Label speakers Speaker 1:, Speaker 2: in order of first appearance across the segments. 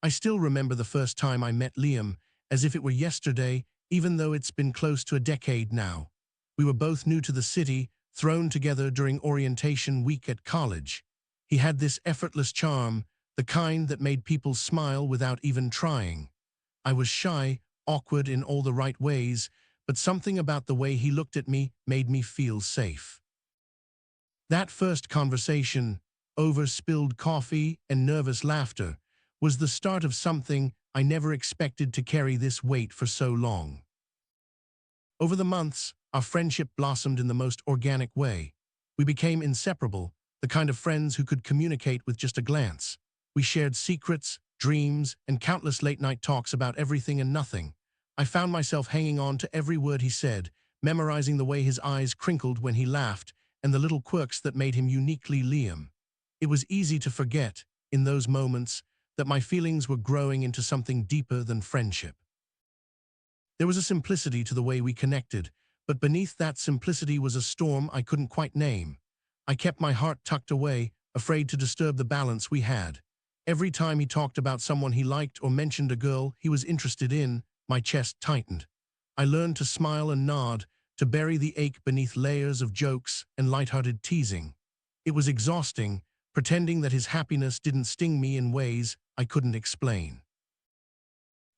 Speaker 1: I still remember the first time I met Liam, as if it were yesterday, even though it's been close to a decade now. We were both new to the city, thrown together during orientation week at college. He had this effortless charm, the kind that made people smile without even trying. I was shy, awkward in all the right ways, but something about the way he looked at me made me feel safe. That first conversation, over spilled coffee and nervous laughter, was the start of something I never expected to carry this weight for so long. Over the months, our friendship blossomed in the most organic way. We became inseparable, the kind of friends who could communicate with just a glance. We shared secrets, dreams, and countless late-night talks about everything and nothing. I found myself hanging on to every word he said, memorizing the way his eyes crinkled when he laughed and the little quirks that made him uniquely Liam. It was easy to forget, in those moments, that my feelings were growing into something deeper than friendship. There was a simplicity to the way we connected, but beneath that simplicity was a storm I couldn't quite name. I kept my heart tucked away, afraid to disturb the balance we had. Every time he talked about someone he liked or mentioned a girl he was interested in, my chest tightened. I learned to smile and nod, to bury the ache beneath layers of jokes and lighthearted teasing. It was exhausting, pretending that his happiness didn't sting me in ways I couldn't explain.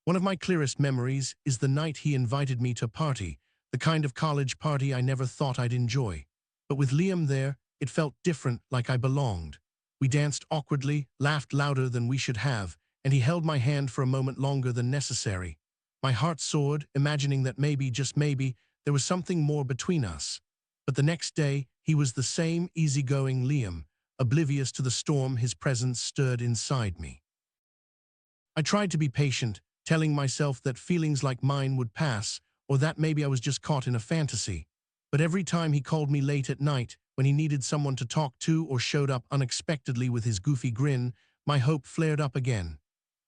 Speaker 1: One of my clearest memories is the night he invited me to a party, the kind of college party I never thought I'd enjoy. But with Liam there, it felt different, like I belonged. We danced awkwardly, laughed louder than we should have, and he held my hand for a moment longer than necessary. My heart soared, imagining that maybe, just maybe, there was something more between us. But the next day, he was the same easygoing Liam, oblivious to the storm his presence stirred inside me. I tried to be patient, telling myself that feelings like mine would pass, or that maybe I was just caught in a fantasy. But every time he called me late at night, when he needed someone to talk to or showed up unexpectedly with his goofy grin, my hope flared up again.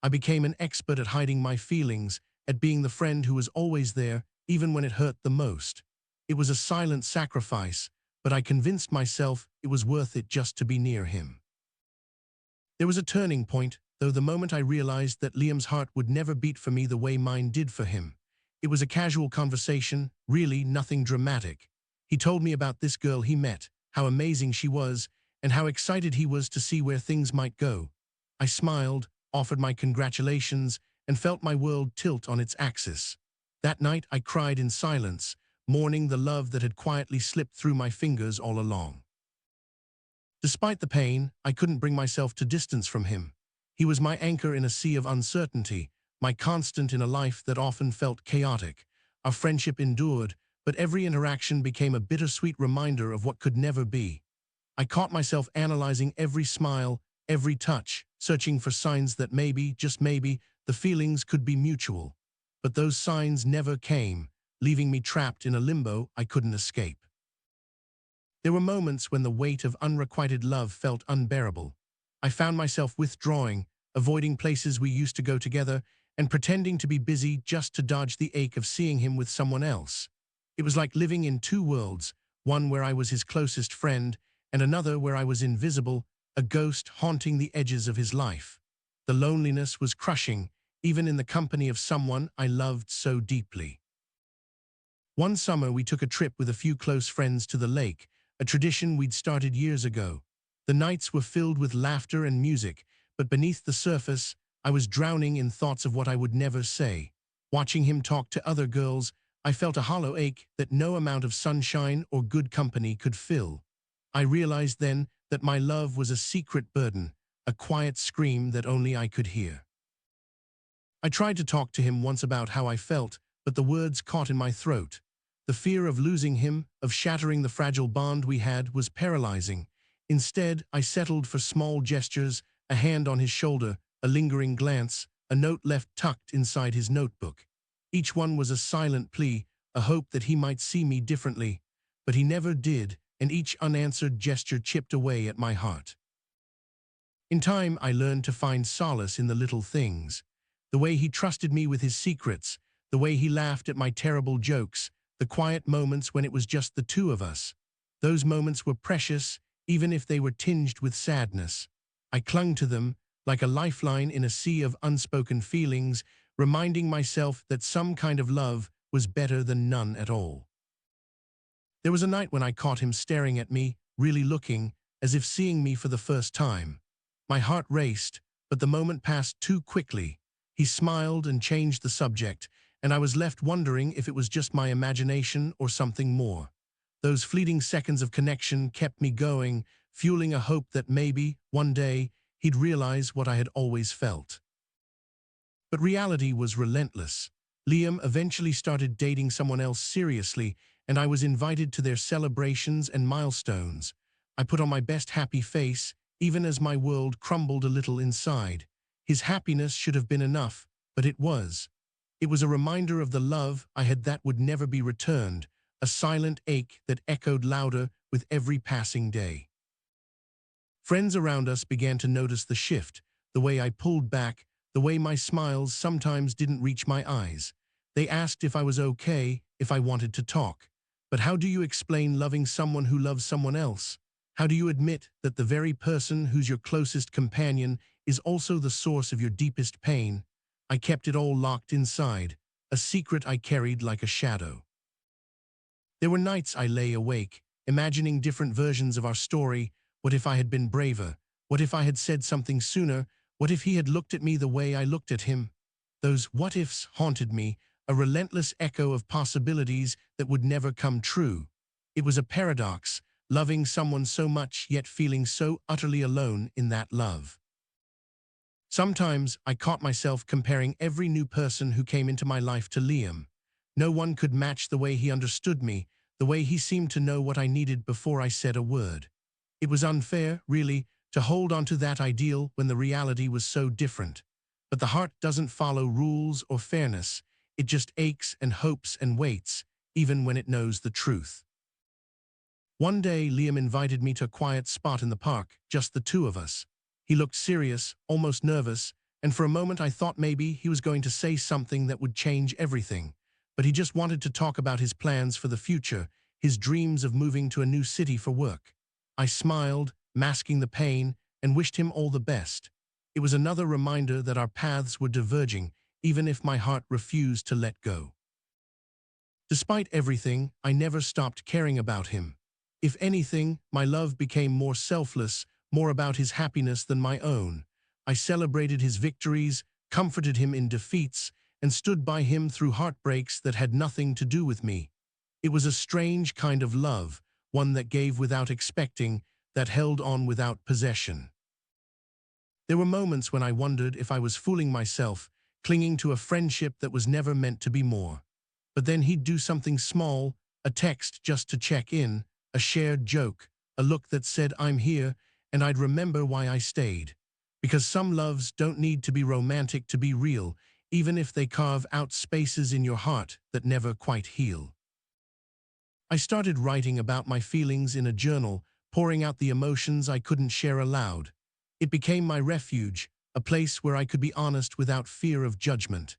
Speaker 1: I became an expert at hiding my feelings, at being the friend who was always there, even when it hurt the most. It was a silent sacrifice, but I convinced myself it was worth it just to be near him. There was a turning point, though, the moment I realized that Liam's heart would never beat for me the way mine did for him. It was a casual conversation, really nothing dramatic. He told me about this girl he met, how amazing she was, and how excited he was to see where things might go. I smiled, offered my congratulations, and felt my world tilt on its axis. That night I cried in silence, mourning the love that had quietly slipped through my fingers all along. Despite the pain, I couldn't bring myself to distance from him. He was my anchor in a sea of uncertainty, my constant in a life that often felt chaotic. Our friendship endured, but every interaction became a bittersweet reminder of what could never be. I caught myself analyzing every smile, every touch, searching for signs that maybe, just maybe, the feelings could be mutual. But those signs never came, leaving me trapped in a limbo I couldn't escape. There were moments when the weight of unrequited love felt unbearable. I found myself withdrawing, avoiding places we used to go together, and pretending to be busy just to dodge the ache of seeing him with someone else. It was like living in two worlds, one where I was his closest friend, and another where I was invisible, a ghost haunting the edges of his life. The loneliness was crushing, even in the company of someone I loved so deeply. One summer we took a trip with a few close friends to the lake, a tradition we'd started years ago. The nights were filled with laughter and music, but beneath the surface, I was drowning in thoughts of what I would never say. Watching him talk to other girls, I felt a hollow ache that no amount of sunshine or good company could fill. I realized then that my love was a secret burden, a quiet scream that only I could hear. I tried to talk to him once about how I felt, but the words caught in my throat. The fear of losing him, of shattering the fragile bond we had, was paralyzing. Instead, I settled for small gestures, a hand on his shoulder, a lingering glance, a note left tucked inside his notebook. Each one was a silent plea, a hope that he might see me differently. But he never did, and each unanswered gesture chipped away at my heart. In time, I learned to find solace in the little things. The way he trusted me with his secrets, the way he laughed at my terrible jokes, the quiet moments when it was just the two of us. Those moments were precious, even if they were tinged with sadness. I clung to them, like a lifeline in a sea of unspoken feelings, reminding myself that some kind of love was better than none at all. There was a night when I caught him staring at me, really looking, as if seeing me for the first time. My heart raced, but the moment passed too quickly. He smiled and changed the subject, and I was left wondering if it was just my imagination or something more. Those fleeting seconds of connection kept me going, fueling a hope that maybe, one day, he'd realize what I had always felt. But reality was relentless. Liam eventually started dating someone else seriously, and I was invited to their celebrations and milestones. I put on my best happy face, even as my world crumbled a little inside. His happiness should have been enough, but it was. It was a reminder of the love I had that would never be returned, a silent ache that echoed louder with every passing day. Friends around us began to notice the shift, the way I pulled back, the way my smiles sometimes didn't reach my eyes. They asked if I was okay, if I wanted to talk. But how do you explain loving someone who loves someone else? How do you admit that the very person who's your closest companion is also the source of your deepest pain? I kept it all locked inside, a secret I carried like a shadow. There were nights I lay awake, imagining different versions of our story. What if I had been braver? What if I had said something sooner? What if he had looked at me the way I looked at him? Those what-ifs haunted me, a relentless echo of possibilities that would never come true. It was a paradox, loving someone so much yet feeling so utterly alone in that love. Sometimes I caught myself comparing every new person who came into my life to Liam. No one could match the way he understood me, the way he seemed to know what I needed before I said a word. It was unfair, really, to hold on to that ideal when the reality was so different. But the heart doesn't follow rules or fairness. It just aches and hopes and waits, even when it knows the truth. One day, Liam invited me to a quiet spot in the park, just the two of us. He looked serious, almost nervous, and for a moment I thought maybe he was going to say something that would change everything. But he just wanted to talk about his plans for the future, his dreams of moving to a new city for work. I smiled, masking the pain, and wished him all the best. It was another reminder that our paths were diverging, even if my heart refused to let go. Despite everything, I never stopped caring about him. If anything, my love became more selfless, more about his happiness than my own. I celebrated his victories, comforted him in defeats, and stood by him through heartbreaks that had nothing to do with me. It was a strange kind of love, one that gave without expecting, that held on without possession. There were moments when I wondered if I was fooling myself, clinging to a friendship that was never meant to be more. But then he'd do something small, a text just to check in, a shared joke, a look that said I'm here, and I'd remember why I stayed. Because some loves don't need to be romantic to be real, even if they carve out spaces in your heart that never quite heal. I started writing about my feelings in a journal, pouring out the emotions I couldn't share aloud. It became my refuge, a place where I could be honest without fear of judgment.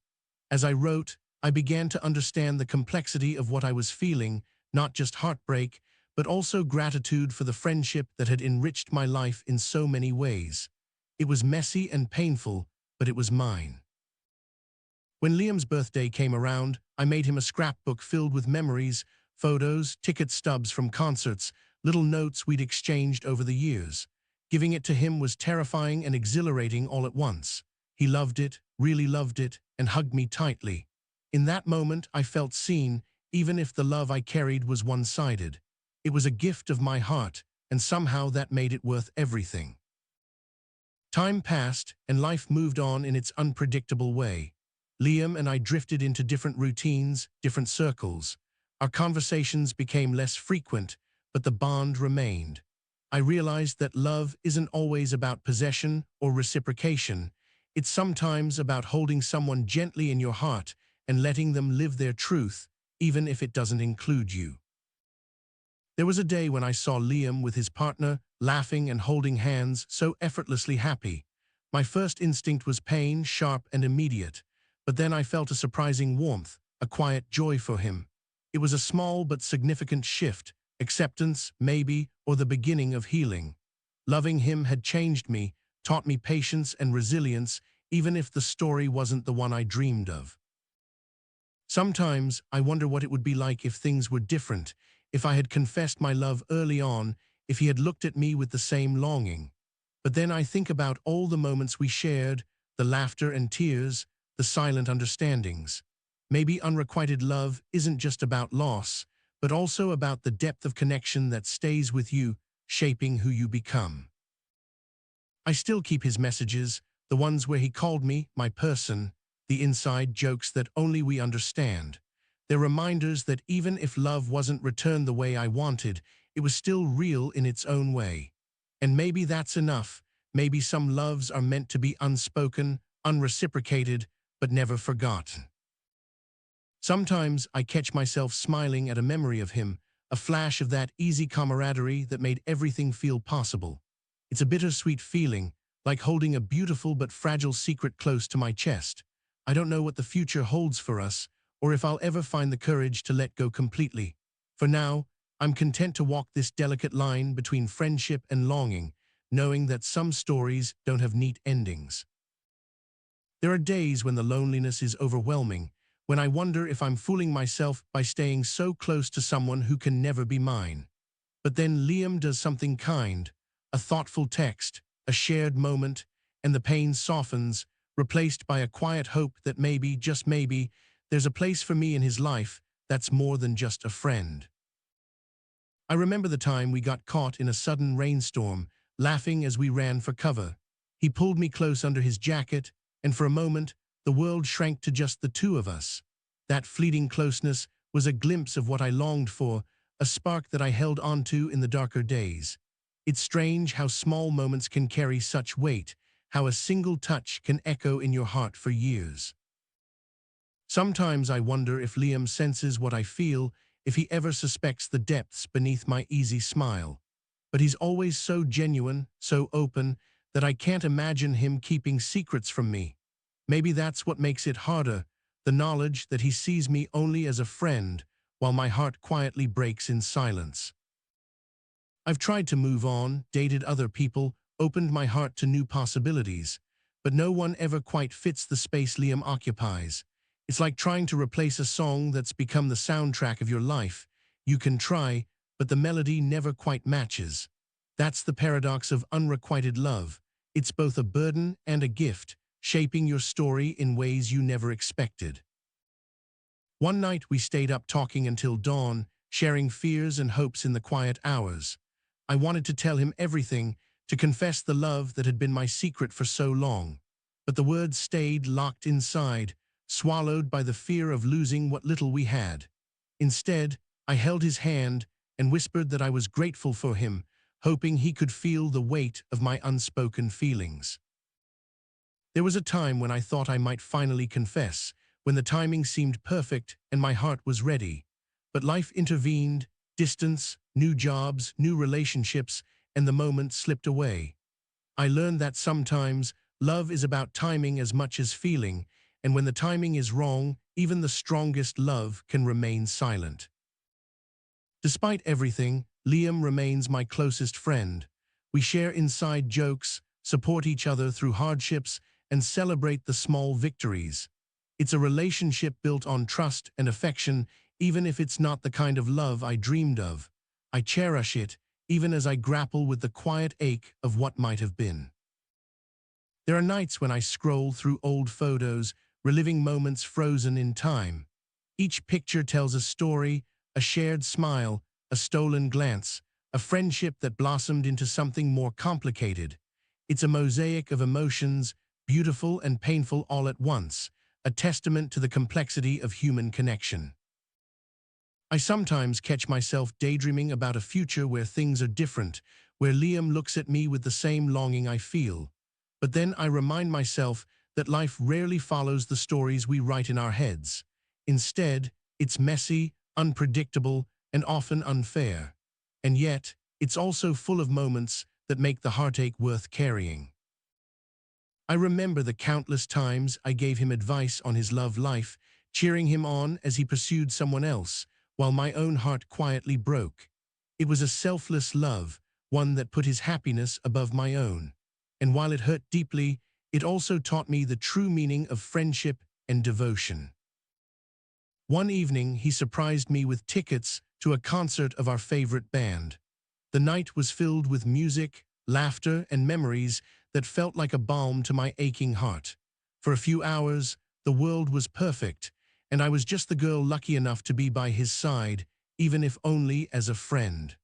Speaker 1: As I wrote, I began to understand the complexity of what I was feeling, not just heartbreak, but also gratitude for the friendship that had enriched my life in so many ways. It was messy and painful, but it was mine. When Liam's birthday came around, I made him a scrapbook filled with memories, photos, ticket stubs from concerts, little notes we'd exchanged over the years. Giving it to him was terrifying and exhilarating all at once. He loved it, really loved it, and hugged me tightly. In that moment, I felt seen, even if the love I carried was one-sided. It was a gift of my heart, and somehow that made it worth everything. Time passed, and life moved on in its unpredictable way. Liam and I drifted into different routines, different circles. Our conversations became less frequent, but the bond remained. I realized that love isn't always about possession or reciprocation. It's sometimes about holding someone gently in your heart and letting them live their truth, even if it doesn't include you. There was a day when I saw Liam with his partner, laughing and holding hands, so effortlessly happy. My first instinct was pain, sharp and immediate. But then I felt a surprising warmth, a quiet joy for him. It was a small but significant shift, acceptance, maybe, or the beginning of healing. Loving him had changed me, taught me patience and resilience, even if the story wasn't the one I dreamed of. Sometimes I wonder what it would be like if things were different, if I had confessed my love early on, if he had looked at me with the same longing. But then I think about all the moments we shared, the laughter and tears, the silent understandings. Maybe unrequited love isn't just about loss, but also about the depth of connection that stays with you, shaping who you become. I still keep his messages, the ones where he called me my person, the inside jokes that only we understand. They're reminders that even if love wasn't returned the way I wanted, it was still real in its own way. And maybe that's enough. Maybe some loves are meant to be unspoken, unreciprocated, but never forgotten. Sometimes I catch myself smiling at a memory of him, a flash of that easy camaraderie that made everything feel possible. It's a bittersweet feeling, like holding a beautiful but fragile secret close to my chest. I don't know what the future holds for us, or if I'll ever find the courage to let go completely. For now, I'm content to walk this delicate line between friendship and longing, knowing that some stories don't have neat endings. There are days when the loneliness is overwhelming, when I wonder if I'm fooling myself by staying so close to someone who can never be mine. But then Liam does something kind, a thoughtful text, a shared moment, and the pain softens, replaced by a quiet hope that maybe, just maybe, there's a place for me in his life that's more than just a friend. I remember the time we got caught in a sudden rainstorm, laughing as we ran for cover. He pulled me close under his jacket, and for a moment, the world shrank to just the two of us. That fleeting closeness was a glimpse of what I longed for, a spark that I held onto in the darker days. It's strange how small moments can carry such weight, how a single touch can echo in your heart for years. Sometimes I wonder if Liam senses what I feel, if he ever suspects the depths beneath my easy smile. But he's always so genuine, so open, that I can't imagine him keeping secrets from me. Maybe that's what makes it harder, the knowledge that he sees me only as a friend, while my heart quietly breaks in silence. I've tried to move on, dated other people, opened my heart to new possibilities, but no one ever quite fits the space Liam occupies. It's like trying to replace a song that's become the soundtrack of your life. You can try, but the melody never quite matches. That's the paradox of unrequited love. It's both a burden and a gift, shaping your story in ways you never expected. One night we stayed up talking until dawn, sharing fears and hopes in the quiet hours. I wanted to tell him everything, to confess the love that had been my secret for so long. But the words stayed locked inside, swallowed by the fear of losing what little we had. Instead, I held his hand and whispered that I was grateful for him, hoping he could feel the weight of my unspoken feelings. There was a time when I thought I might finally confess, when the timing seemed perfect and my heart was ready. But life intervened, distance, new jobs, new relationships, and the moment slipped away. I learned that sometimes love is about timing as much as feeling, and when the timing is wrong, even the strongest love can remain silent. Despite everything, Liam remains my closest friend. We share inside jokes, support each other through hardships, and celebrate the small victories. It's a relationship built on trust and affection, even if it's not the kind of love I dreamed of. I cherish it, even as I grapple with the quiet ache of what might have been. There are nights when I scroll through old photos, reliving moments frozen in time. Each picture tells a story, a shared smile, a stolen glance, a friendship that blossomed into something more complicated. It's a mosaic of emotions, beautiful and painful all at once, a testament to the complexity of human connection. I sometimes catch myself daydreaming about a future where things are different, where Liam looks at me with the same longing I feel. But then I remind myself that life rarely follows the stories we write in our heads. Instead, it's messy, unpredictable, and often unfair. And yet, it's also full of moments that make the heartache worth carrying. I remember the countless times I gave him advice on his love life, cheering him on as he pursued someone else, while my own heart quietly broke. It was a selfless love, one that put his happiness above my own. and while it hurt deeply, it also taught me the true meaning of friendship and devotion. One evening, he surprised me with tickets to a concert of our favorite band. The night was filled with music, laughter, and memories that felt like a balm to my aching heart. For a few hours, the world was perfect, and I was just the girl lucky enough to be by his side, even if only as a friend.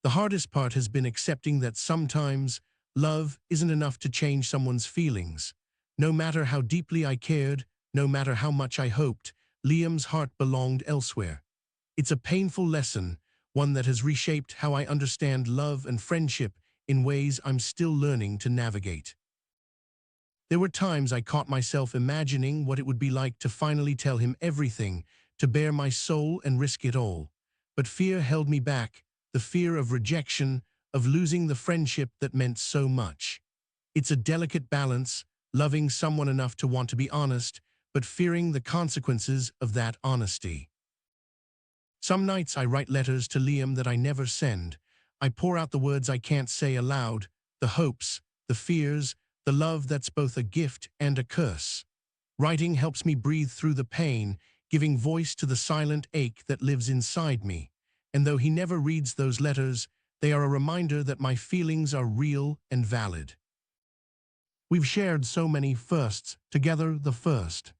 Speaker 1: The hardest part has been accepting that sometimes love isn't enough to change someone's feelings. No matter how deeply I cared, no matter how much I hoped, Liam's heart belonged elsewhere. It's a painful lesson, one that has reshaped how I understand love and friendship in ways I'm still learning to navigate. There were times I caught myself imagining what it would be like to finally tell him everything, to bare my soul and risk it all. But fear held me back, the fear of rejection, of losing the friendship that meant so much. It's a delicate balance, loving someone enough to want to be honest, but fearing the consequences of that honesty. Some nights I write letters to Liam that I never send. I pour out the words I can't say aloud, the hopes, the fears, the love that's both a gift and a curse. Writing helps me breathe through the pain, giving voice to the silent ache that lives inside me. And though he never reads those letters, they are a reminder that my feelings are real and valid. We've shared so many firsts, together the first.